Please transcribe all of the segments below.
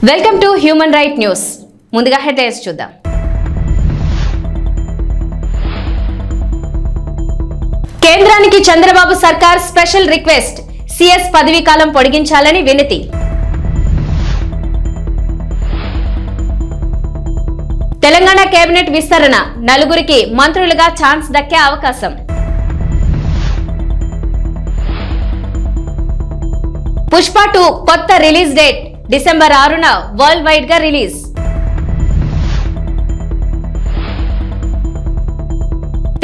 Welcome to human right news. ముందుగా headlines చూద్దాం. కేంద్రానికి చంద్రబాబు సర్కార్ స్పెషల్ రిక్వెస్ట్, సిఎస్ పదవీ కాలం పొడిగించాలని వినతి. తెలంగాణ కేబినెట్ విస్తరణ, నలుగురికి మంత్రులుగా ఛాన్స్ దక్కే అవకాశం. పుష్ప 2 కొత్త రిలీజ్ డేట్ డిసెంబర్ 6న వరల్డ్ వైడ్ గా రిలీజ్.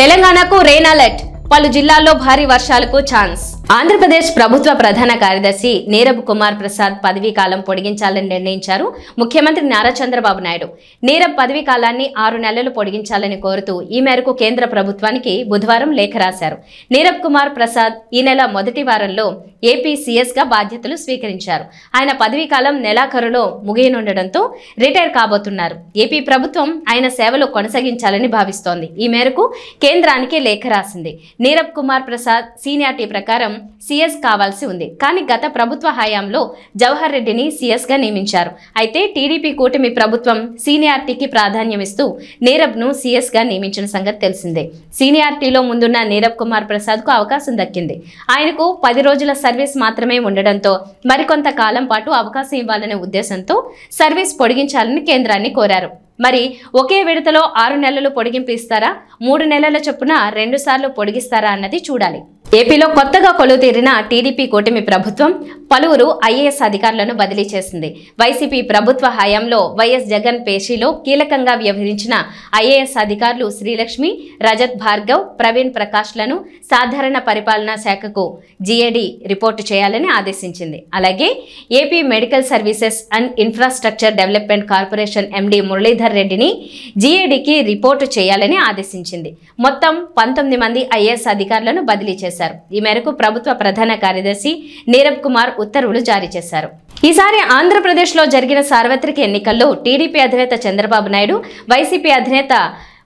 తెలంగాణకు రెయిన్ అలర్ట్, పలు జిల్లాల్లో భారీ వర్షాలకు ఛాన్స్. ఆంధ్రప్రదేశ్ ప్రభుత్వ ప్రధాన కార్యదర్శి నీరబ్ కుమార్ ప్రసాద్ పదవీ కాలం పొడిగించాలని నిర్ణయించారు ముఖ్యమంత్రి నారా చంద్రబాబు నాయుడు. నీరబ్ పదవీ కాలాన్ని 6 నెలలు పొడిగించాలని కోరుతూ ఈ మేరకు కేంద్ర ప్రభుత్వానికి బుధవారం లేఖ రాశారు. నీరబ్ కుమార్ ప్రసాద్ ఈ నెల మొదటి వారంలో ఏపీ సీఎస్ గా బాధ్యతలు స్వీకరించారు. ఆయన పదవీ కాలం నెలాఖరులో ముగియనుండటంతో రిటైర్ కాబోతున్నారు. ఏపీ ప్రభుత్వం ఆయన సేవలు కొనసాగించాలని భావిస్తోంది. ఈ మేరకు కేంద్రానికి లేఖ రాసింది. నీరబ్ కుమార్ ప్రసాద్ సీనియారిటీ ప్రకారం సీఎస్ కావాల్సి ఉంది. కానీ గత ప్రభుత్వ హయాంలో జవహర్ రెడ్డిని సీఎస్ గా నియమించారు. అయితే టీడీపీ కూటమి ప్రభుత్వం సీనియారిటీకి ప్రాధాన్యమిస్తూ నీరబ్ ను సీఎస్ గా నియమించిన సంగతి తెలిసిందే. సీనియారిటీలో ముందున్న నీరబ్ కుమార్ ప్రసాద్ కు అవకాశం దక్కింది. ఆయనకు 10 రోజుల సర్వీస్ మాత్రమే ఉండడంతో మరికొంత కాలం పాటు అవకాశం ఇవ్వాలనే ఉద్దేశంతో సర్వీస్ పొడిగించాలని కేంద్రాన్ని కోరారు. మరి ఒకే విడతలో 6 నెలలు పొడిగింపు ఇస్తారా, 3 నెలల చొప్పున 2 సార్లు పొడిగిస్తారా అన్నది చూడాలి. ఏపీలో కొత్తగా కొలువు తీరిన టీడీపీ కూటమి ప్రభుత్వం పలువురు ఐఏఎస్ అధికారులను బదిలీ చేసింది. వైసీపీ ప్రభుత్వ హయాంలో వైఎస్ జగన్ పేషీలో కీలకంగా వ్యవహరించిన ఐఏఎస్ అధికారులు శ్రీలక్ష్మి, రజత్ భార్గవ్, ప్రవీణ్ ప్రకాష్లను సాధారణ పరిపాలనా శాఖకు జీఏడీ రిపోర్టు చేయాలని ఆదేశించింది. అలాగే AP medical services and infrastructure development corporation MD Muralidhar రెడ్డిని జీఏడీకి రిపోర్టు చేయాలని ఆదేశించింది. మొత్తం 19 మంది ఐఏఎస్ అధికారులను బదిలీ చేశారు. ఈ మేరకు ప్రభుత్వ ప్రధాన కార్యదర్శి నీరబ్ కుమార్ ఉత్తర్వులు జారీ చేశారు. ఈసారి ఆంధ్రప్రదేశ్ లో జరిగిన సార్వత్రిక ఎన్నికల్లో టీడీపీ అధినేత చంద్రబాబు నాయుడు, వైసీపీ అధినేత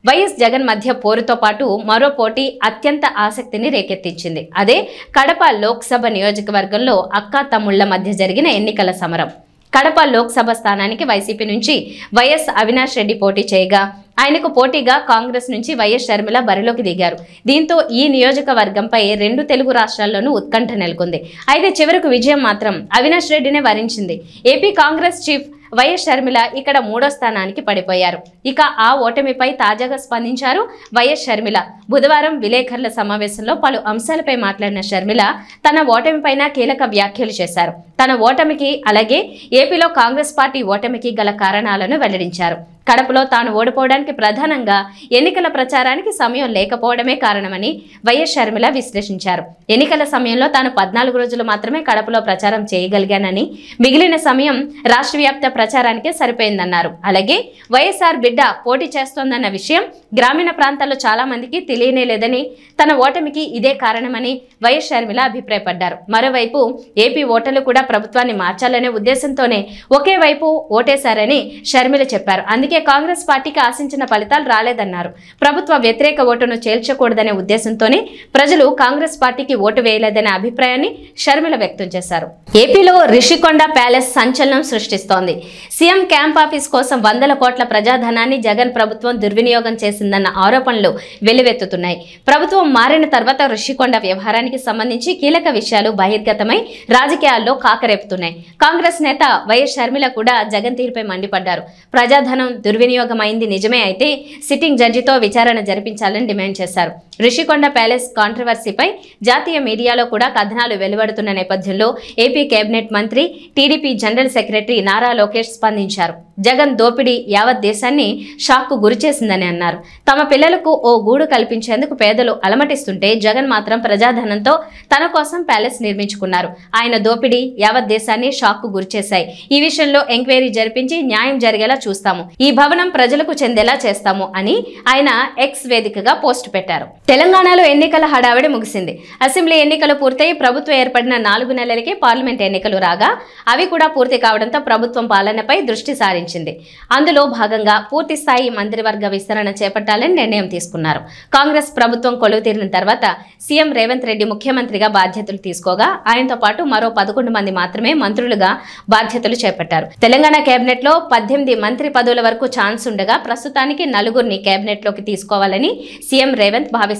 వైఎస్ జగన్ మధ్య పోరుతో పాటు మరో పోటీ అత్యంత ఆసక్తిని రేకెత్తించింది. అదే కడప లోక్సభ నియోజకవర్గంలో అక్కా తమ్ముళ్ల మధ్య జరిగిన ఎన్నికల సమరం. కడప లోక్సభ స్థానానికి వైసీపీ నుంచి వైఎస్ అవినాష్ రెడ్డి పోటీ చేయగా, ఆయనకు పోటీగా కాంగ్రెస్ నుంచి వైఎస్ షర్మిల బరిలోకి దిగారు. దీంతో ఈ నియోజకవర్గంపై 2 తెలుగు రాష్ట్రాల్లోనూ ఉత్కంఠ నెలకొంది. అయితే చివరకు విజయం మాత్రం అవినాష్ రెడ్డినే వరించింది. AP Congress chief YS Sharmila ఇక్కడ 3వ స్థానానికి పడిపోయారు. ఇక ఆ ఓటమిపై తాజాగా స్పందించారు వైఎస్ షర్మిల. బుధవారం విలేకరుల సమావేశంలో పలు అంశాలపై మాట్లాడిన షర్మిల తన ఓటమిపైన కీలక వ్యాఖ్యలు చేశారు. తన ఓటమికి, అలాగే ఏపీలో కాంగ్రెస్ పార్టీ ఓటమికి గల కారణాలను వెల్లడించారు. కడపలో తాను ఓడిపోవడానికి ప్రధానంగా ఎన్నికల ప్రచారానికి సమయం లేకపోవడమే కారణమని వైఎస్ షర్మిల విశ్లేషించారు. ఎన్నికల సమయంలో తాను 14 రోజులు మాత్రమే కడపలో ప్రచారం చేయగలిగానని, మిగిలిన సమయం రాష్ట్ర వ్యాప్త ప్రచారానికే సరిపోయిందన్నారు. అలాగే వైఎస్ఆర్ బిడ్డ పోటీ చేస్తోందన్న విషయం గ్రామీణ ప్రాంతాల్లో చాలా మందికి తెలియనే లేదని, తన ఓటమికి ఇదే కారణమని వైఎస్ షర్మిల అభిప్రాయపడ్డారు. మరోవైపు ఏపీ ఓటర్లు కూడా ప్రభుత్వాన్ని మార్చాలనే ఉద్దేశంతోనే ఒకే వైపు ఓటేశారని షర్మిల చెప్పారు. అందుకే కాంగ్రెస్ పార్టీకి ఆశించిన ఫలితాలు రాలేదన్నారు. ప్రభుత్వ వ్యతిరేక ఓటును చేల్చకూడదనే ఉద్దేశంతోనే ప్రజలు కాంగ్రెస్ పార్టీకి ఓటు వేయలేదనే అభిప్రాయాన్ని షర్మిల వ్యక్తం చేశారు. ఏపీలో రిషికొండ ప్యాలెస్ సంచలనం సృష్టిస్తోంది. సీఎం క్యాంప్ ఆఫీస్ కోసం 100 కోట్ల ప్రజాధనాన్ని జగన్ ప్రభుత్వం దుర్వినియోగం చేసిందన్న ఆరోపణలు వెల్లువెత్తుతున్నాయి. ప్రభుత్వం మారిన తర్వాత రిషికొండ వ్యవహారానికి సంబంధించి కీలక విషయాలు బహిర్గతమై రాజకీయాల్లో కాకరేపుతున్నాయి. కాంగ్రెస్ నేత వైఎస్ షర్మిల కూడా జగన్ తీరుపై మండిపడ్డారు. ప్రజాధనం దుర్వినియోగమైంది నిజమే అయితే సిట్టింగ్ జడ్జితో విచారణ జరిపించాలని డిమాండ్ చేశారు. రిషికొండ ప్యాలెస్ కాంట్రవర్సీపై జాతీయ మీడియాలో కూడా కథనాలు వెలువడుతున్న నేపథ్యంలో ఏపీ కేబినెట్ మంత్రి, TDP general secretary Nara Lokesh స్పందించారు. జగన్ దోపిడీ యావత్ దేశాన్ని షాక్కు గురిచేసిందని అన్నారు. తమ పిల్లలకు ఓ గూడు కల్పించేందుకు పేదలు అలమటిస్తుంటే జగన్ మాత్రం ప్రజాధనంతో తన కోసం ప్యాలెస్ నిర్మించుకున్నారు. ఆయన దోపిడీ యావత్ దేశాన్ని షాక్కు గురిచేశాయి. ఈ విషయంలో ఎంక్వైరీ జరిపించి న్యాయం జరిగేలా చూస్తాము. ఈ భవనం ప్రజలకు చెందేలా చేస్తాము అని ఆయన ఎక్స్ వేదికగా పోస్ట్ పెట్టారు. తెలంగాణలో ఎన్నికల హడావిడి ముగిసింది. అసెంబ్లీ ఎన్నికలు పూర్తయి ప్రభుత్వం ఏర్పడిన 4 నెలలకే పార్లమెంట్ ఎన్నికలు రాగా అవి కూడా పూర్తి కావడంతో ప్రభుత్వం పాలనపై దృష్టి సారించింది. అందులో భాగంగా పూర్తి స్థాయి మంత్రివర్గ విస్తరణ చేపట్టాలని నిర్ణయం తీసుకున్నారు. కాంగ్రెస్ ప్రభుత్వం కొలువు తీరిన తర్వాత సీఎం రేవంత్ రెడ్డి ముఖ్యమంత్రిగా బాధ్యతలు తీసుకోగా ఆయనతో పాటు మరో 11 మంది మాత్రమే మంత్రులుగా బాధ్యతలు చేపట్టారు. తెలంగాణ కేబినెట్ లో 18 మంత్రి పదవుల వరకు ఛాన్స్ ఉండగా ప్రస్తుతానికి 4 కేబినెట్ లోకి తీసుకోవాలని సీఎం రేవంత్ భావిస్తున్నారు.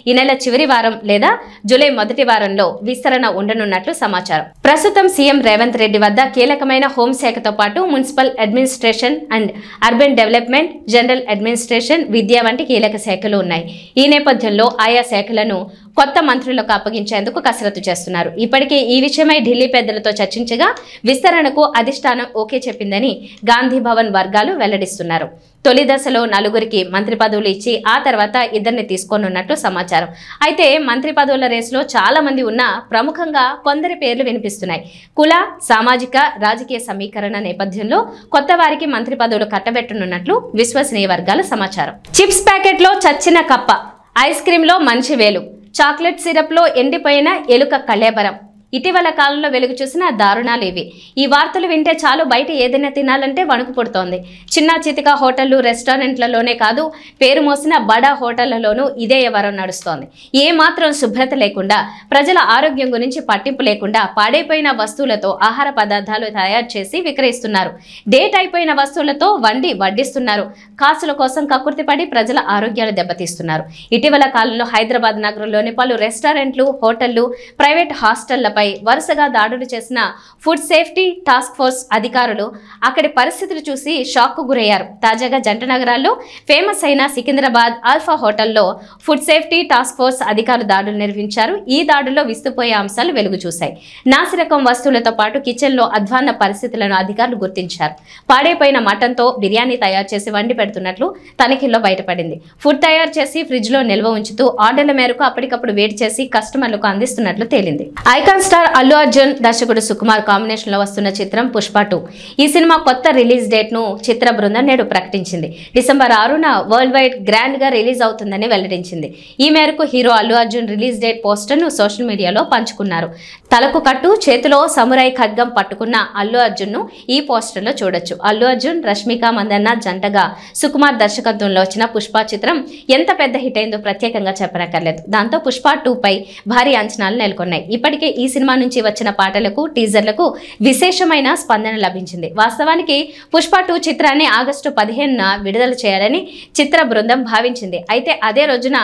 ఈ నెల చివరి వారం లేదా జూలై మొదటి వారంలో విస్తరణ ఉండనున్నట్లు సమాచారం. ప్రస్తుతం సీఎం రేవంత్ రెడ్డి వద్ద కీలకమైన హోంశాఖతో పాటు municipal administration and urban development, general administration, విద్య వంటి కీలక శాఖలు ఉన్నాయి. ఈ నేపథ్యంలో ఆయా శాఖలను కొత్త మంత్రులకు అప్పగించేందుకు కసరత్తు చేస్తున్నారు. ఇప్పటికే ఈ విషయమై ఢిల్లీ పెద్దలతో చర్చించగా విస్తరణకు అధిష్టానం ఓకే చెప్పిందని గాంధీ భవన్ వర్గాలు వెల్లడిస్తున్నారు. తొలి దశలో 4 మంత్రి పదవులు ఇచ్చి ఆ తర్వాత 2 తీసుకోనున్నట్లు సమాచారం. అయితే మంత్రి పదవుల రేసులో చాలా మంది ఉన్నా ప్రముఖంగా కొందరి పేర్లు వినిపిస్తున్నాయి. కుల, సామాజిక, రాజకీయ సమీకరణ నేపథ్యంలో కొత్త వారికి మంత్రి పదవులు కట్టబెట్టనున్నట్లు విశ్వసనీయ వర్గాల సమాచారం. చిప్స్ ప్యాకెట్ లో చచ్చిన కప్ప, ఐస్ క్రీమ్ లో మంచి వేలు, చాక్లెట్ సిరప్ లో ఎండిపోయిన ఎలుక కళేబరం. ఇటీవల కాలంలో వెలుగు చూసిన దారుణాలు ఇవి. ఈ వార్తలు వింటే చాలు బయట ఏదైనా తినాలంటే వణుకు పుడుతోంది. చిన్న చితిక హోటళ్లు, రెస్టారెంట్లలోనే కాదు పేరు మోసిన బడా హోటళ్లలోనూ ఇదే వ్యవహారం నడుస్తోంది. ఏ మాత్రం శుభ్రత లేకుండా, ప్రజల ఆరోగ్యం గురించి పట్టింపు లేకుండా పాడైపోయిన వస్తువులతో ఆహార పదార్థాలు తయారు చేసి విక్రయిస్తున్నారు. డేట్ అయిపోయిన వస్తువులతో వడ్డిస్తున్నారు. కాసుల కోసం కక్కుర్తిపడి ప్రజల ఆరోగ్యాలు దెబ్బతీస్తున్నారు. ఇటీవల కాలంలో హైదరాబాద్ నగరంలోని పలు రెస్టారెంట్లు, హోటళ్లు, ప్రైవేట్ హాస్టళ్లపై వరుసగా దాడులు చేసిన ఫుడ్ సేఫ్టీ టాస్క్ ఫోర్స్ అధికారులు అక్కడి పరిస్థితులు చూసి షాక్ కు గురయ్యారు. తాజాగా జంట నగరాల్లో ఫేమస్ అయిన సికింద్రాబాద్ ఆల్ఫా హోటల్లో ఫుడ్ సేఫ్టీ టాస్క్ ఫోర్స్ అధికారులు దాడులు నిర్వహించారు. ఈ దాడుల్లో విస్తుపోయే అంశాలు వెలుగు చూశాయి. నాసిరకం వస్తువులతో పాటు కిచెన్ లో అధ్వాన్న పరిస్థితులను అధికారులు గుర్తించారు. పాడైపోయిన మటన్ తో బిర్యానీ తయారు చేసి వండి పెడుతున్నట్లు తనిఖీల్లో బయటపడింది. ఫుడ్ తయారు చేసి ఫ్రిడ్జ్ లో నిల్వ ఉంచుతూ ఆర్డర్ల మేరకు అప్పటికప్పుడు వేడి చేసి కస్టమర్లకు అందిస్తున్నట్లు తేలింది. ఐకాన్ స్టార్ అల్లు అర్జున్, దర్శకుడు సుకుమార్ కాంబినేషన్ లో వస్తున్న చిత్రం పుష్ప 2. ఈ సినిమా కొత్త రిలీజ్ డేట్ ను చిత్ర బృందం నేడు ప్రకటించింది. డిసెంబర్ 6న వరల్డ్ వైడ్ గ్రాండ్ గా రిలీజ్ అవుతుందని వెల్లడించింది. ఈ మేరకు hero Allu Arjun release date poster ను సోషల్ మీడియాలో పంచుకున్నారు. తలకు కట్టు, చేతిలో సమురాయ్ ఖడ్గం పట్టుకున్న అల్లు అర్జున్ ను ఈ పోస్టర్ లో చూడొచ్చు. అల్లు అర్జున్, రష్మిక మందన్న జంటగా సుకుమార్ దర్శకత్వంలో వచ్చిన పుష్ప చిత్రం ఎంత పెద్ద హిట్ అయిందో ప్రత్యేకంగా చెప్పనక్కర్లేదు. దాంతో పుష్ప 2 పై భారీ అంచనాలు నెలకొన్నాయి. ఇప్పటికే ఈ సినిమా నుంచి వచ్చిన పాటలకు, టీజర్లకు విశేషమైన స్పందన లభించింది. వాస్తవానికి పుష్ప 2 చిత్రాన్ని ఆగస్టు 15న విడుదల చేయాలని చిత్ర బృందం భావించింది. అయితే అదే రోజున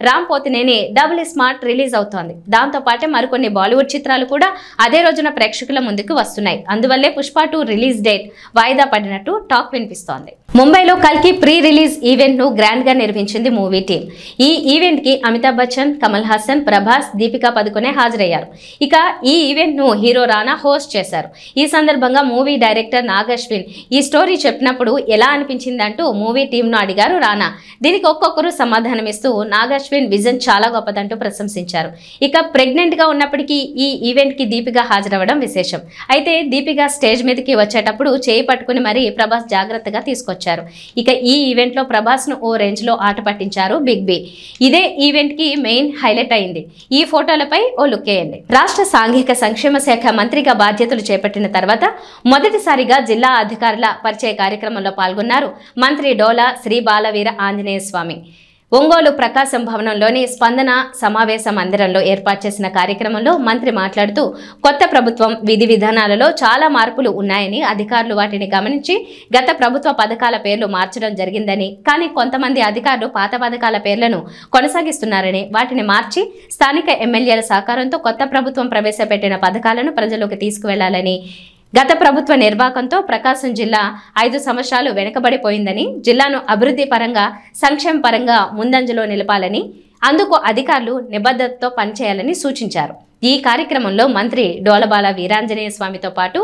Ram Pothineni double smart release అవుతోంది. దాంతో పాటే మరికొన్ని బాలీవుడ్ చిత్రాలు కూడా అదే రోజున ప్రేక్షకుల ముందుకు వస్తున్నాయి. అందువల్లే పుష్ప 2 రిలీజ్ డేట్ వాయిదా పడినట్టు టాక్ వినిపిస్తోంది. ముంబైలో కల్కి ప్రీ రిలీజ్ ఈవెంట్ ను గ్రాండ్ గా నిర్వహించింది మూవీ టీం. ఈ ఈవెంట్ కి అమితాబ్ బచ్చన్, కమల్ హాసన్, ప్రభాస్, దీపికా పదుకొనే హాజరయ్యారు. ఇక ఈ ఈవెంట్ ను హీరో రానా హోస్ట్ చేశారు. ఈ సందర్భంగా మూవీ డైరెక్టర్ నాగ్ అశ్విన్ ఈ స్టోరీ చెప్పినప్పుడు ఎలా అనిపించిందంటూ మూవీ టీం ను అడిగారు రానా. దీనికి ఒక్కొక్కరు సమాధానమిస్తూ నాగ్ అశ్విన్ విజన్ చాలా గొప్పదంటూ ప్రశంసించారు. ఇక ప్రెగ్నెంట్ గా ఉన్నప్పటికీ ఈ ఈవెంట్ కి దీపిక హాజరవ్వడం విశేషం. అయితే దీపిక స్టేజ్ మీదకి వచ్చేటప్పుడు చేయి పట్టుకుని మరీ ప్రభాస్ జాగ్రత్తగా తీసుకొచ్చారు. ఇక ఈ ఈవెంట్ లో ప్రభాస్ ను ఓ రేంజ్ లో ఆట పట్టించారు బిగ్ బి. ఇదే ఈవెంట్ కి మెయిన్ హైలైట్ అయింది. ఈ ఫోటోలపై ఓ లుక్ వేయండి. రాష్ట్ర సాంఘిక సంక్షేమ శాఖ మంత్రిగా బాధ్యతలు చేపట్టిన తర్వాత మొదటిసారిగా జిల్లా అధికారుల పరిచయ కార్యక్రమంలో పాల్గొన్నారు మంత్రి డోలా శ్రీ బాలవీర ఆంజనేయ స్వామి. ఒంగోలు ప్రకాశం భవనంలోని స్పందన సమావేశ మందిరంలో ఏర్పాటు చేసిన కార్యక్రమంలో మంత్రి మాట్లాడుతూ కొత్త ప్రభుత్వం విధి విధానాలలో చాలా మార్పులు ఉన్నాయని, అధికారులు వాటిని గమనించి గత ప్రభుత్వ పథకాల పేర్లు మార్చడం జరిగిందని, కానీ కొంతమంది అధికారులు పాత పథకాల పేర్లను కొనసాగిస్తున్నారని, వాటిని మార్చి స్థానిక ఎమ్మెల్యేల సహకారంతో కొత్త ప్రభుత్వం ప్రవేశపెట్టిన పథకాలను ప్రజలకు తీసుకువెళ్లాలని, గత ప్రభుత్వ నిర్వాకంతో ప్రకాశం జిల్లా 5 సంవత్సరాలు వెనుకబడిపోయిందని, జిల్లాను అభివృద్ధి పరంగా, సంక్షేమ పరంగా ముందంజలో నిలపాలని, అందుకు అధికారులు నిబద్ధతతో పనిచేయాలని సూచించారు. ఈ కార్యక్రమంలో మంత్రి డోలబాల వీరాంజనేయ స్వామితో పాటు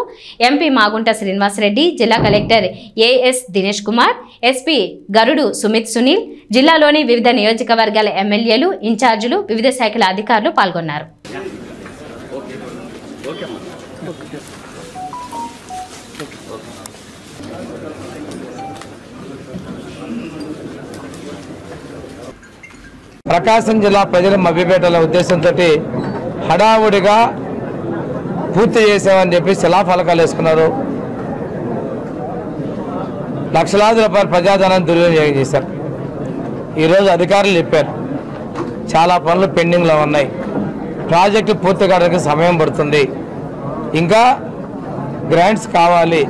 ఎంపీ మాగుంట శ్రీనివాసరెడ్డి, జిల్లా collector AS Dinesh Kumar, SP Garud Sumit Sunil, జిల్లాలోని వివిధ నియోజకవర్గాల ఎమ్మెల్యేలు, ఇన్ఛార్జీలు, వివిధ శాఖల అధికారులు పాల్గొన్నారు. ప్రకాశం జిల్లా ప్రజల మభ్యపెట్టాలనే ఉద్దేశంతో హడావుడిగా పూర్తి చేసామని చెప్పి శిలాఫలకాలు వేసుకున్నారు. లక్షలాది రూపాయల ప్రజాధనాన్ని దుర్వినియోగం చేశారు. ఈరోజు అధికారులు చెప్పారు చాలా పనులు పెండింగ్లో ఉన్నాయి, ప్రాజెక్టు పూర్తి కావడానికి సమయం పడుతుంది, ఇంకా గ్రాంట్స్ కావాలి,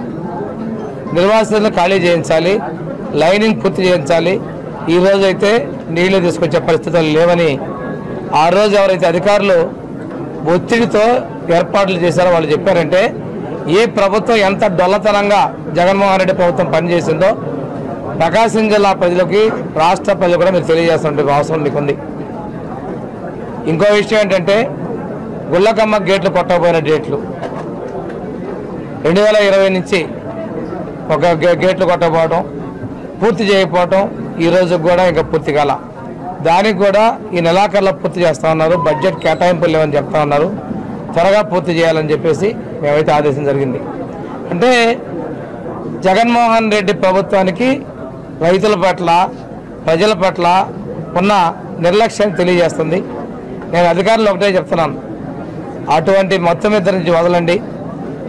నిర్వాసితులను ఖాళీ చేయించాలి, లైనింగ్ పూర్తి చేయించాలి. ఈరోజు అయితే నీళ్లు తీసుకొచ్చే పరిస్థితులు లేవని ఆ రోజు ఎవరైతే అధికారులు ఒత్తిడితో ఏర్పాట్లు చేశారో వాళ్ళు చెప్పారంటే ఈ ప్రభుత్వం ఎంత డొల్లతనంగా జగన్మోహన్ రెడ్డి ప్రభుత్వం పనిచేసిందో ప్రకాశం జిల్లా ప్రజలకి రాష్ట్ర ప్రజలు కూడా మీరు తెలియజేస్తున్న అవసరం మీకుంది. ఇంకో విషయం ఏంటంటే గుళ్ళకమ్మ గేట్లు కొట్టకపోయిన డేట్లు 2020 నుంచి ఒక గేట్లు కొట్టకపోవడం, పూర్తి చేయకపోవడం, ఈరోజు కూడా ఇంకా పూర్తి కాల. దానికి కూడా ఈ నెలాఖరులో పూర్తి చేస్తూ ఉన్నారు. బడ్జెట్ కేటాయింపులు లేవని చెప్తా ఉన్నారు. త్వరగా పూర్తి చేయాలని చెప్పేసి మేమైతే ఆదేశం జరిగింది. అంటే జగన్మోహన్ రెడ్డి ప్రభుత్వానికి రైతుల పట్ల ప్రజల పట్ల ఉన్న నిర్లక్ష్యం తెలియజేస్తుంది. నేను అధికారులు ఒకటే చెప్తున్నాను, అటువంటి మొత్తం ఇద్దరి నుంచి వదలండి.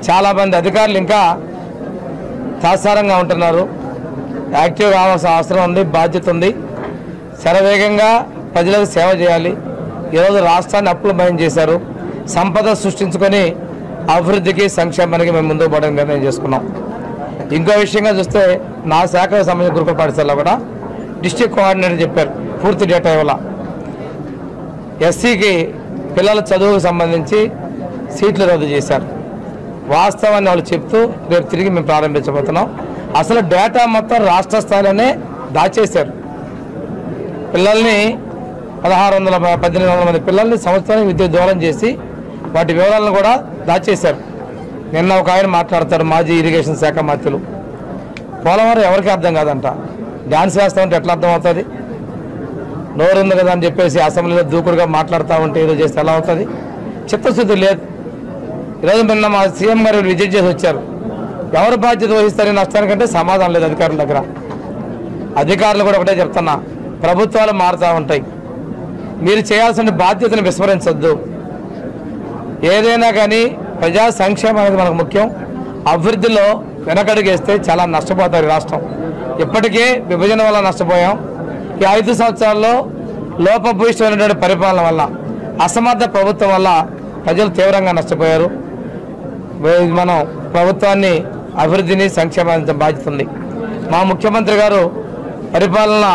చాలామంది అధికారులు ఇంకా తాత్సారంగా ఉంటున్నారు. యాక్టివ్ కావాల్సిన అవసరం ఉంది, బాధ్యత ఉంది. శరవేగంగా ప్రజలకు సేవ చేయాలి. ఈరోజు రాష్ట్రాన్ని అప్పులు భయం చేశారు. సంపద సృష్టించుకొని అభివృద్ధికి సంక్షేమానికి మేము ముందుకు పోవడానికి నిర్ణయం చేసుకున్నాం. ఇంకో విషయంగా చూస్తే నా శాఖకు సంబంధించిన గురుకుల పాఠశాలలో కూడా డిస్ట్రిక్ట్ కోఆర్డినేటర్ చెప్పారు పూర్తి డేటా ఇవ్వాల. ఎస్సీకి పిల్లల చదువుకు సంబంధించి సీట్లు రద్దు చేశారు. వాస్తవాన్ని వాళ్ళు చెప్తూ రేపు తిరిగి మేము ప్రారంభించబోతున్నాం. అసలు డేటా మొత్తం రాష్ట్ర స్థాయిలోనే దాచేశారు. పిల్లల్ని 1600-1800 మంది పిల్లల్ని సంవత్సరానికి విద్యుత్ దూరం చేసి వాటి వివరాలను కూడా దాచేశారు. నిన్న ఒక ఆయన మాట్లాడతారు, మాజీ ఇరిగేషన్ శాఖ మంత్రులు, పోలవరం ఎవరికి అర్థం కాదంట, డ్యాన్స్ వేస్తామంటే ఎట్లా అర్థం అవుతుంది? నోరు ఉంది కదా అని చెప్పేసి అసెంబ్లీలో దూకుడుగా మాట్లాడుతూ ఉంటే ఏదో చేస్తే ఎలా అవుతుంది? చిత్తశుద్ధి లేదు. ఈరోజు నిన్న మా సీఎం గారు విజిట్ చేసి వచ్చారు. ఎవరు బాధ్యత వహిస్తారని నష్టానికంటే సమాధానం లేదు అధికారుల దగ్గర. అధికారులు కూడా ఒకటే చెప్తున్నా, ప్రభుత్వాలు మారుతూ ఉంటాయి, మీరు చేయాల్సిన బాధ్యతను విస్మరించొద్దు. ఏదైనా కానీ ప్రజా సంక్షేమం అనేది మనకు ముఖ్యం. అభివృద్ధిలో వెనకడుగేస్తే చాలా నష్టపోతారు రాష్ట్రం. ఇప్పటికే విభజన వల్ల నష్టపోయాం. ఈ 5 సంవత్సరాల్లో లోపభూయిష్టమైనటువంటి పరిపాలన వల్ల, అసమర్థ ప్రభుత్వం వల్ల ప్రజలు తీవ్రంగా నష్టపోయారు. మనం ప్రభుత్వాన్ని అభివృద్ధిని సంక్షేమానికి బాధ్యత ఉంది. మా ముఖ్యమంత్రి గారు పరిపాలన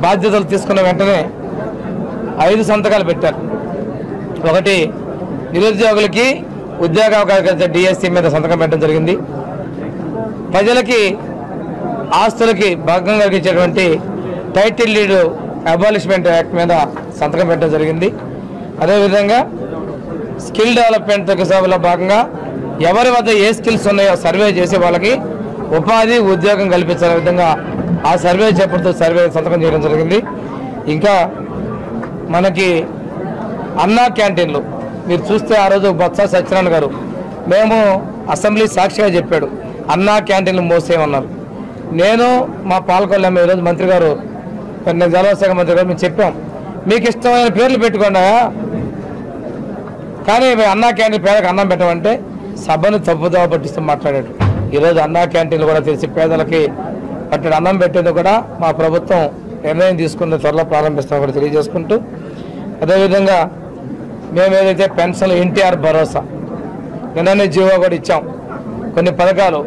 బాధ్యతలు తీసుకున్న వెంటనే 5 సంతకాలు పెట్టారు. ఒకటి, నిరుద్యోగులకి ఉద్యోగ అవకాశాలు డిఎస్సి మీద సంతకం పెట్టడం జరిగింది. ప్రజలకి ఆస్తులకి భంగం కలిగించేటువంటి టైటిల్ డీడ్ అబాలిష్మెంట్ యాక్ట్ మీద సంతకం పెట్టడం జరిగింది. అదేవిధంగా స్కిల్ డెవలప్మెంట్ సభలో భాగంగా ఎవరి వద్ద ఏ స్కిల్స్ ఉన్నాయో సర్వే చేసి వాళ్ళకి ఉపాధి ఉద్యోగం కల్పించే విధంగా ఆ సర్వే చేపడుతూ సంతకం చేయడం జరిగింది. ఇంకా మనకి అన్నా క్యాంటీన్లు మీరు చూస్తే ఆ రోజు బొత్స సత్యనారాయణ గారు మేము అసెంబ్లీ సాక్షిగా చెప్పాడు, అన్నా క్యాంటీన్లు మోసేయమన్నారు. నేను మా పాలకొల్లు ఎమ్మెల్యే ఈరోజు మంత్రి గారు జలశాఖ మంత్రి గారు మేము చెప్పాం, మీకు ఇష్టమైన పేర్లు పెట్టుకోండా, కానీ అన్నా క్యాంటీన్ పేదలకు అన్నం పెట్టమంటే సభను తప్పుదోవ పట్టిస్తూ మాట్లాడాడు. ఈరోజు అన్నా క్యాంటీన్లు కూడా తెలిసి పేదలకి పట్టిన అన్నం పెట్టేది కూడా మా ప్రభుత్వం నిర్ణయం తీసుకున్న త్వరలో ప్రారంభిస్తాం కూడా తెలియజేసుకుంటూ, అదేవిధంగా మేము ఏదైతే పెన్షన్లు ఎన్టీఆర్ భరోసా నిన్ననే జీవో కూడా ఇచ్చాం. కొన్ని పథకాలు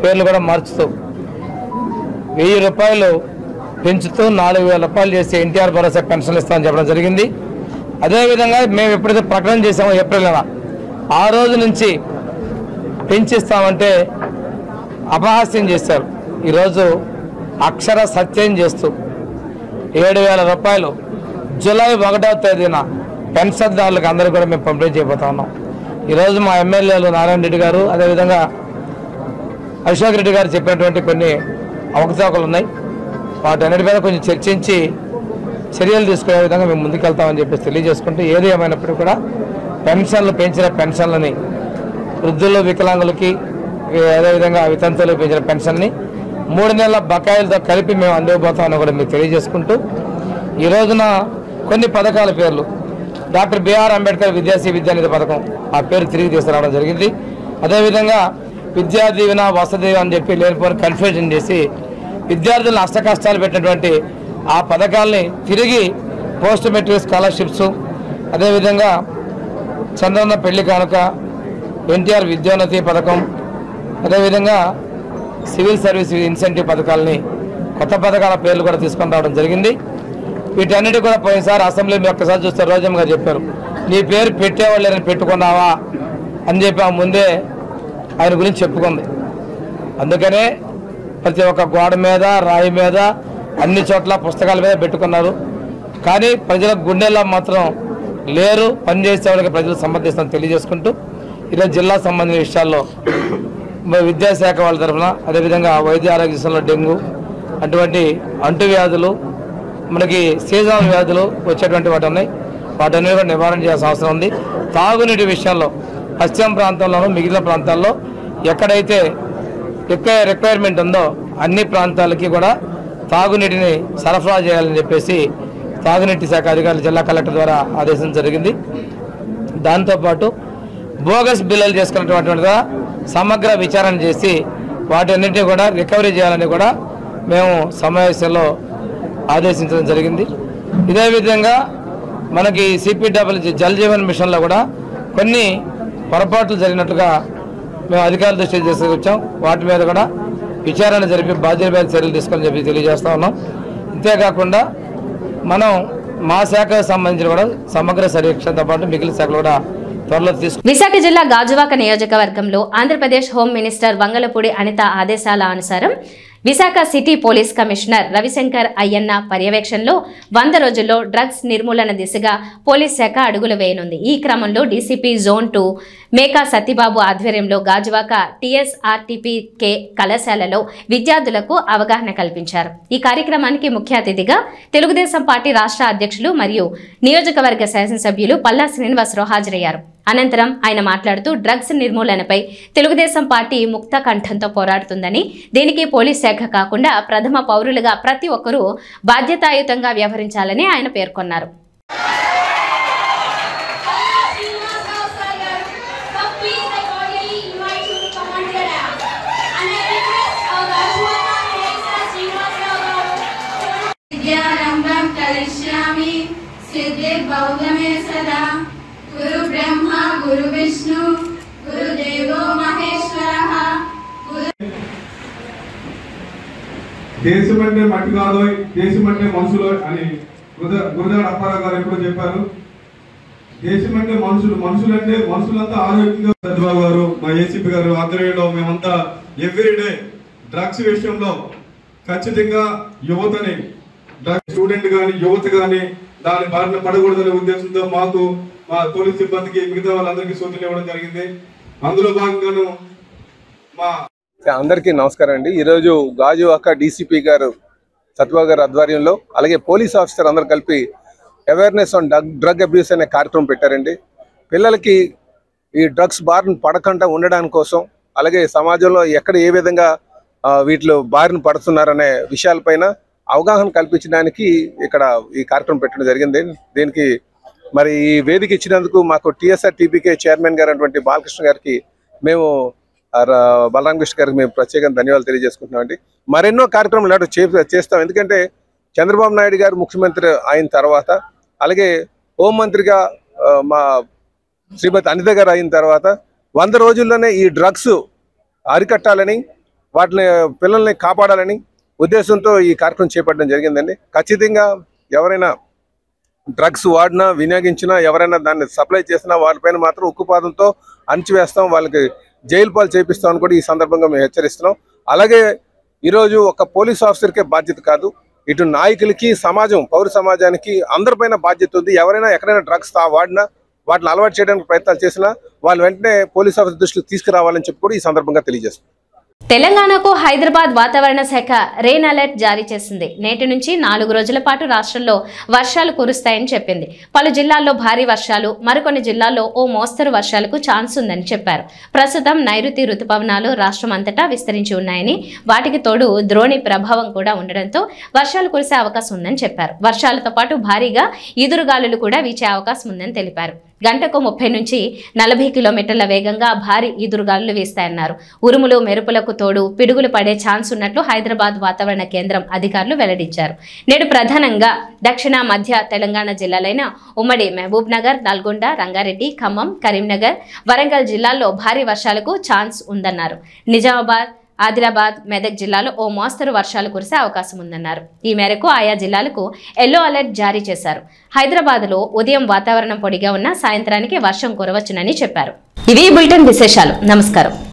పేర్లు కూడా మార్చుతూ 1000 రూపాయలు పెంచుతూ 4000 రూపాయలు చేసి ఎన్టీఆర్ భరోసా పెన్షన్లు ఇస్తామని చెప్పడం జరిగింది. అదేవిధంగా మేము ఎప్పుడైతే ప్రకటన చేసామో ఏప్రిల్ నెల ఆ రోజు నుంచి పెంచిస్తామంటే అపహాస్యం చేశారు. ఈరోజు అక్షర సత్యం చేస్తూ 7000 రూపాయలు జూలై 1వ తేదీన పెన్షన్దారులకు అందరూ కూడా మేము పంపిణీ చేయబోతా ఉన్నాం. ఈరోజు మా ఎమ్మెల్యేలు నారాయణ రెడ్డి గారు అదేవిధంగా అశోక్ రెడ్డి గారు చెప్పినటువంటి కొన్ని అవకతవకలు ఉన్నాయి. వాటన్నిటి మీద కొంచెం చర్చించి చర్యలు తీసుకునే విధంగా మేము ముందుకెళ్తామని చెప్పేసి తెలియజేసుకుంటూ, ఏది ఏమైనప్పటికీ కూడా పెన్షన్లు పెంచిన పెన్షన్లని వృద్ధులు వికలాంగులకి అదేవిధంగా వితంతువులకు పెంచిన పెన్షన్ని 3 నెలల బకాయిలతో కలిపి మేము అందిపోతామని కూడా మీకు తెలియజేసుకుంటూ, ఈ రోజున కొన్ని పథకాల పేర్లు డాక్టర్ బిఆర్ అంబేద్కర్ విద్యాశ్రీ విద్యానిధి పథకం ఆ పేరు తిరిగి తీసుకురావడం జరిగింది. అదేవిధంగా విద్యా దీవెన వసతి అని చెప్పి లేనిపోని కన్ఫ్యూజన్ చేసి విద్యార్థులను అష్టకష్టాలు పెట్టినటువంటి ఆ పథకాలని తిరిగి పోస్ట్ మెట్రిక్ స్కాలర్షిప్స్, అదేవిధంగా చంద్రన్న పెళ్లి కానుక, ఎన్టీఆర్ విద్యోన్నతి పథకం, అదేవిధంగా సివిల్ సర్వీస్ ఇన్సెంటివ్ పథకాలని కొత్త పథకాల పేర్లు కూడా తీసుకొని రావడం జరిగింది. వీటన్నిటి కూడా పోయినసారి అసెంబ్లీ మీ ఒక్కసారి చూస్తే రోజమ్మ గారు చెప్పారు, నీ పేరు పెట్టేవాళ్ళని పెట్టుకున్నావా అని చెప్పి ఆ ముందే ఆయన గురించి చెప్పుకుంది. అందుకనే ప్రతి ఒక్క గోడ మీద, రాయి మీద, అన్ని చోట్ల పుస్తకాల మీద పెట్టుకున్నారు. కానీ ప్రజల గుండెల్లో మాత్రం లేరు. పనిచేసే వాళ్ళకి ప్రజలు సమర్థిస్తామని తెలియజేసుకుంటూ ఈరోజు జిల్లా సంబంధించిన విషయాల్లో విద్యాశాఖ వాళ్ళ తరఫున, అదేవిధంగా వైద్య ఆరోగ్య విషయంలో డెంగ్యూ అటువంటి అంటువ్యాధులు, మనకి సీజనల్ వ్యాధులు వచ్చేటువంటి వాటి ఉన్నాయి. వాటన్ని కూడా నివారణ చేయాల్సిన అవసరం ఉంది. తాగునీటి విషయంలో పశ్చిమ ప్రాంతంలోనూ మిగిలిన ప్రాంతాల్లో ఎక్కడైతే ఎక్కువ రిక్వైర్మెంట్ ఉందో అన్ని ప్రాంతాలకి కూడా తాగునీటిని సరఫరా చేయాలని చెప్పేసి తాగునీటి శాఖ అధికారులు జిల్లా కలెక్టర్ ద్వారా ఆదేశం జరిగింది. దాంతోపాటు బోగస్ బిల్లులు చేసుకున్నటువంటి సమగ్ర విచారణ చేసి వాటన్నింటినీ కూడా రికవరీ చేయాలని కూడా మేము సమావేశంలో ఆదేశించడం జరిగింది. ఇదే విధంగా మనకి సిపిడబ్ల్యూ జల్ జీవన్ మిషన్లో కూడా కొన్ని పొరపాట్లు జరిగినట్టుగా మేము అధికారుల దృష్టికి తీసుకొచ్చాం. వాటి మీద కూడా విచారణ జరిపి బాధ్యత చర్యలు తీసుకోవాలని చెప్పి తెలియజేస్తా ఉన్నాం. అంతేకాకుండా మనం మా శాఖకు సంబంధించిన కూడా సమగ్ర సమీక్షతో పాటు మిగిలిన శాఖలు కూడా త్వరలో విశాఖ జిల్లా గాజువాక నియోజకవర్గంలో ఆంధ్రప్రదేశ్ హోం మినిస్టర్ వంగలపూడి అనిత ఆదేశాల అనుసారం Visakha city police commissioner Ravi Shankar Ayyanna పర్యవేక్షణలో 100 రోజుల్లో డ్రగ్స్ నిర్మూలన దిశగా పోలీస్ శాఖ అడుగులు వేయనుంది. ఈ క్రమంలో డీసీపీ జోన్ 2 మేకా సత్యబాబు ఆధ్వర్యంలో గాజువాక టీఎస్ఆర్టీపీకే కళాశాలలో విద్యార్థులకు అవగాహన కల్పించారు. ఈ కార్యక్రమానికి ముఖ్య అతిథిగా తెలుగుదేశం పార్టీ రాష్ట్ర అధ్యక్షులు మరియు నియోజకవర్గ శాసనసభ్యులు పల్లా శ్రీనివాసరావు హాజరయ్యారు. అనంతరం ఆయన మాట్లాడుతూ డ్రగ్స్ నిర్మూలనపై తెలుగుదేశం పార్టీ ముక్త కంఠంతో పోరాడుతుందని, దీనికి పోలీస్ శాఖ కాకుండా ప్రథమ పౌరులుగా ప్రతి ఒక్కరూ బాధ్యతాయుతంగా వ్యవహరించాలని ఆయన పేర్కొన్నారు. गुरु ब्रह्मा गुरु विष्णु गुरु देवो महेश्वरः దేశమంటే మట్టి కాదు, దేశమంటే మనుషులు అని గురుదాడ అప్పారావు గారు ఎప్పుడు చెప్పారు. దేశమంటే మనుషులు, మనుషులంటే మనుషులంతా ఆరోగ్యంగా. సత్యబాబు గారు, మా ఏసీపీ గారు ఆధ్వర్యంలో మేమంతా ఎవ్రీడే డ్రగ్స్ విషయంలో ఖచ్చితంగా యువతని, డ్రగ్స్ స్టూడెంట్ కానీ యువత కానీ దాని బారిన పడకూడదనే ఉద్దేశంతో మాకు, మా పోలీస్ సిబ్బందికి, మిగతా వాళ్ళందరికీ సూచనలు ఇవ్వడం జరిగింది. అందులో భాగంగాను మా అందరికీ నమస్కారం అండి. ఈరోజు గాజువాక డీసీపీ గారు సత్యబాబు గారు ఆధ్వర్యంలో, అలాగే పోలీస్ ఆఫీసర్ అందరు కలిపి అవేర్నెస్ ఆన్ డ్రగ్ అబ్యూస్ అనే కార్యక్రమం పెట్టారండి. పిల్లలకి ఈ డ్రగ్స్ బారిన పడకుండా ఉండడానికి కోసం, అలాగే సమాజంలో ఎక్కడ ఏ విధంగా వీటిలో బారిన పడుతున్నారనే విషయాలపైన అవగాహన కల్పించడానికి ఇక్కడ ఈ కార్యక్రమం పెట్టడం జరిగింది. దీనికి మరి ఈ వేదిక ఇచ్చినందుకు మాకు టీఎస్ఆర్టీపీకే చైర్మన్ గారు అటువంటి బాలకృష్ణ గారికి, మేము బలరామకృష్ణ గారికి మేము ప్రత్యేకంగా ధన్యవాదాలు తెలియజేసుకుంటున్నామండి. మరెన్నో కార్యక్రమాలు చేస్తాం. ఎందుకంటే చంద్రబాబు నాయుడు గారు ముఖ్యమంత్రి అయిన తర్వాత, అలాగే హోంమంత్రిగా మా శ్రీమతి అనిత గారు అయిన తర్వాత 100 రోజుల్లోనే ఈ డ్రగ్స్ అరికట్టాలని, వాటిని పిల్లల్ని కాపాడాలని ఉద్దేశంతో ఈ కార్యక్రమం చేపట్టడం జరిగిందండి. ఖచ్చితంగా ఎవరైనా డ్రగ్స్ వాడినా, వినియోగించినా, ఎవరైనా దాన్ని సప్లై చేసినా వాళ్ళపైన మాత్రం ఉక్కుపాదంతో అణిచివేస్తాం, వాళ్ళకి జైలు పాలు చేపిస్తామని కూడా ఈ సందర్భంగా మేము హెచ్చరిస్తున్నాం. అలాగే ఈరోజు ఒక పోలీస్ ఆఫీసర్కే బాధ్యత కాదు, ఇటు నాయకులకి, సమాజం, పౌర సమాజానికి అందరిపైన బాధ్యత ఉంది. ఎవరైనా ఎక్కడైనా డ్రగ్స్ వాడినా, వాటిని అలవాటు చేయడానికి ప్రయత్నాలు చేసినా వాళ్ళు వెంటనే పోలీస్ ఆఫీసర్ దృష్టికి తీసుకురావాలని చెప్పి కూడా ఈ సందర్భంగా తెలియజేస్తాం. తెలంగాణకు హైదరాబాద్ వాతావరణ శాఖ రెయిన్ అలర్ట్ జారీ చేసింది. నేటి నుంచి 4 రోజుల పాటు రాష్ట్రంలో వర్షాలు కురుస్తాయని చెప్పింది. పలు జిల్లాల్లో భారీ వర్షాలు, మరికొన్ని జిల్లాల్లో ఓ మోస్తరు వర్షాలకు ఛాన్స్ ఉందని చెప్పారు. ప్రస్తుతం నైరుతి రుతుపవనాలు రాష్ట్రం అంతటా విస్తరించి ఉన్నాయని, వాటికి తోడు ద్రోణి ప్రభావం కూడా ఉండడంతో వర్షాలు కురిసే అవకాశం ఉందని చెప్పారు. వర్షాలతో పాటు భారీగా ఈదురుగాలులు కూడా వీచే అవకాశం ఉందని తెలిపారు. గంటకు 30 నుంచి 40 కిలోమీటర్ల వేగంగా భారీ ఈదురుగాలులు వీస్తాయన్నారు. ఉరుములు మెరుపులకు తోడు పిడుగులు పడే ఛాన్స్ ఉన్నట్లు హైదరాబాద్ వాతావరణ కేంద్రం అధికారులు వెల్లడించారు. నేడు ప్రధానంగా దక్షిణ మధ్య తెలంగాణ జిల్లాలైన ఉమ్మడి మహబూబ్ నగర్, నల్గొండ, రంగారెడ్డి, ఖమ్మం, కరీంనగర్, వరంగల్ జిల్లాల్లో భారీ వర్షాలకు ఛాన్స్ ఉందన్నారు. నిజామాబాద్, ఆదిలాబాద్, మెదక్ జిల్లాలో ఓ మోస్తరు వర్షాలు కురిసే అవకాశం ఉందన్నారు. ఈ మేరకు ఆయా జిల్లాలకు ఎల్లో అలర్ట్ జారీ చేశారు. హైదరాబాద్లో ఉదయం వాతావరణం పొడిగా ఉన్న సాయంత్రానికి వర్షం కురవచ్చునని చెప్పారు. ఇవి బులెటిన్ విశేషాలు. నమస్కారం.